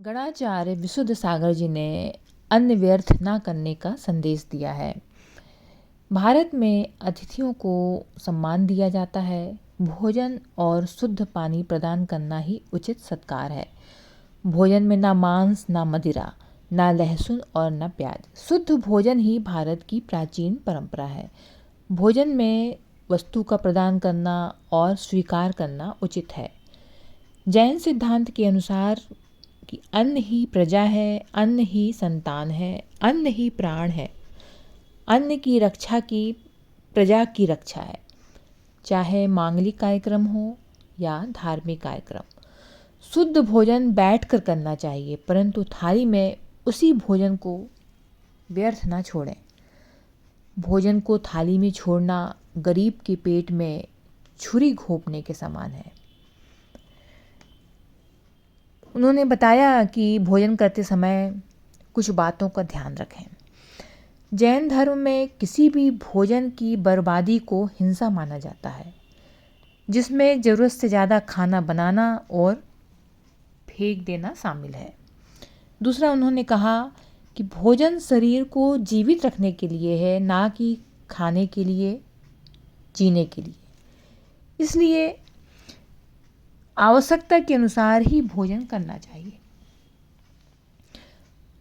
गणाचार्य विशुद्ध सागर जी ने अन्न व्यर्थ न करने का संदेश दिया है। भारत में अतिथियों को सम्मान दिया जाता है। भोजन और शुद्ध पानी प्रदान करना ही उचित सत्कार है। भोजन में ना मांस, ना मदिरा, ना लहसुन और ना प्याज। शुद्ध भोजन ही भारत की प्राचीन परंपरा है। भोजन में वस्तु का प्रदान करना और स्वीकार करना उचित है। जैन सिद्धांत के अनुसार कि अन्न ही प्रजा है, अन्न ही संतान है, अन्न ही प्राण है। अन्न की रक्षा की प्रजा की रक्षा है। चाहे मांगलिक कार्यक्रम हो या धार्मिक कार्यक्रम, शुद्ध भोजन बैठकर करना चाहिए, परंतु थाली में उसी भोजन को व्यर्थ ना छोड़ें। भोजन को थाली में छोड़ना गरीब के पेट में छुरी घोंपने के समान है। उन्होंने बताया कि भोजन करते समय कुछ बातों का ध्यान रखें। जैन धर्म में किसी भी भोजन की बर्बादी को हिंसा माना जाता है, जिसमें ज़रूरत से ज़्यादा खाना बनाना और फेंक देना शामिल है। दूसरा, उन्होंने कहा कि भोजन शरीर को जीवित रखने के लिए है, ना कि खाने के लिए, जीने के लिए। इसलिए आवश्यकता के अनुसार ही भोजन करना चाहिए।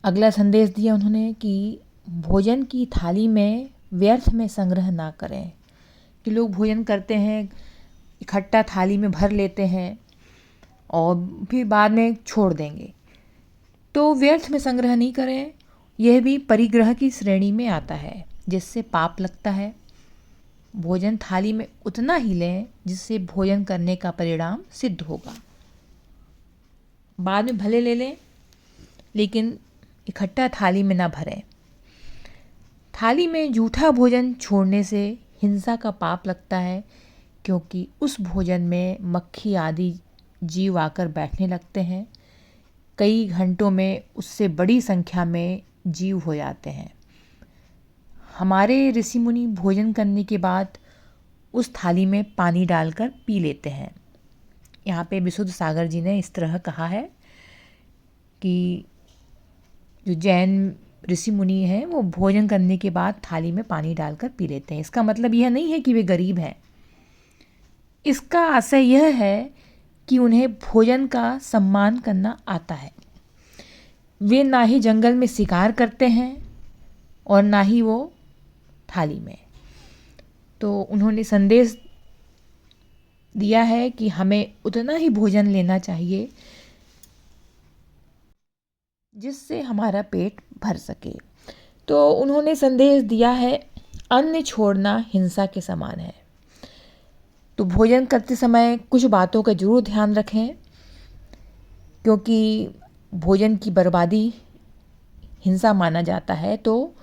अगला संदेश दिया उन्होंने कि भोजन की थाली में व्यर्थ में संग्रह ना करें। कि लोग भोजन करते हैं, इकट्ठा थाली में भर लेते हैं और फिर बाद में छोड़ देंगे, तो व्यर्थ में संग्रह नहीं करें। यह भी परिग्रह की श्रेणी में आता है, जिससे पाप लगता है। भोजन थाली में उतना ही लें जिससे भोजन करने का परिणाम सिद्ध होगा। बाद में भले ले लें, लेकिन इकट्ठा थाली में ना भरें। थाली में जूठा भोजन छोड़ने से हिंसा का पाप लगता है, क्योंकि उस भोजन में मक्खी आदि जीव आकर बैठने लगते हैं। कई घंटों में उससे बड़ी संख्या में जीव हो जाते हैं। हमारे ऋषि मुनि भोजन करने के बाद उस थाली में पानी डालकर पी लेते हैं। यहाँ पे विशुद्ध सागर जी ने इस तरह कहा है कि जो जैन ऋषि मुनि हैं वो भोजन करने के बाद थाली में पानी डालकर पी लेते हैं। इसका मतलब यह नहीं है कि वे गरीब हैं। इसका आशय यह है कि उन्हें भोजन का सम्मान करना आता है। वे ना ही जंगल में शिकार करते हैं और ना ही वो थाली में। तो उन्होंने संदेश दिया है कि हमें उतना ही भोजन लेना चाहिए जिससे हमारा पेट भर सके। तो उन्होंने संदेश दिया है, अन्न छोड़ना हिंसा के समान है। तो भोजन करते समय कुछ बातों का जरूर ध्यान रखें, क्योंकि भोजन की बर्बादी हिंसा माना जाता है। तो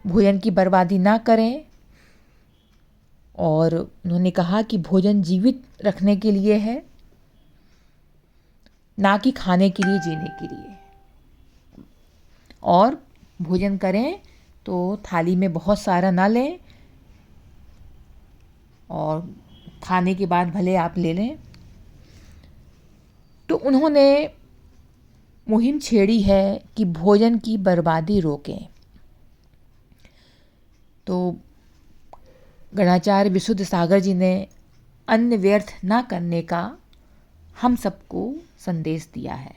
भोजन की बर्बादी ना करें। और उन्होंने कहा कि भोजन जीवित रखने के लिए है, ना कि खाने के लिए, जीने के लिए। और भोजन करें तो थाली में बहुत सारा ना लें और खाने के बाद भले आप ले लें। तो उन्होंने मुहिम छेड़ी है कि भोजन की बर्बादी रोकें। तो गणाचार्य विशुद्ध सागर जी ने अन्न व्यर्थ ना करने का हम सबको संदेश दिया है।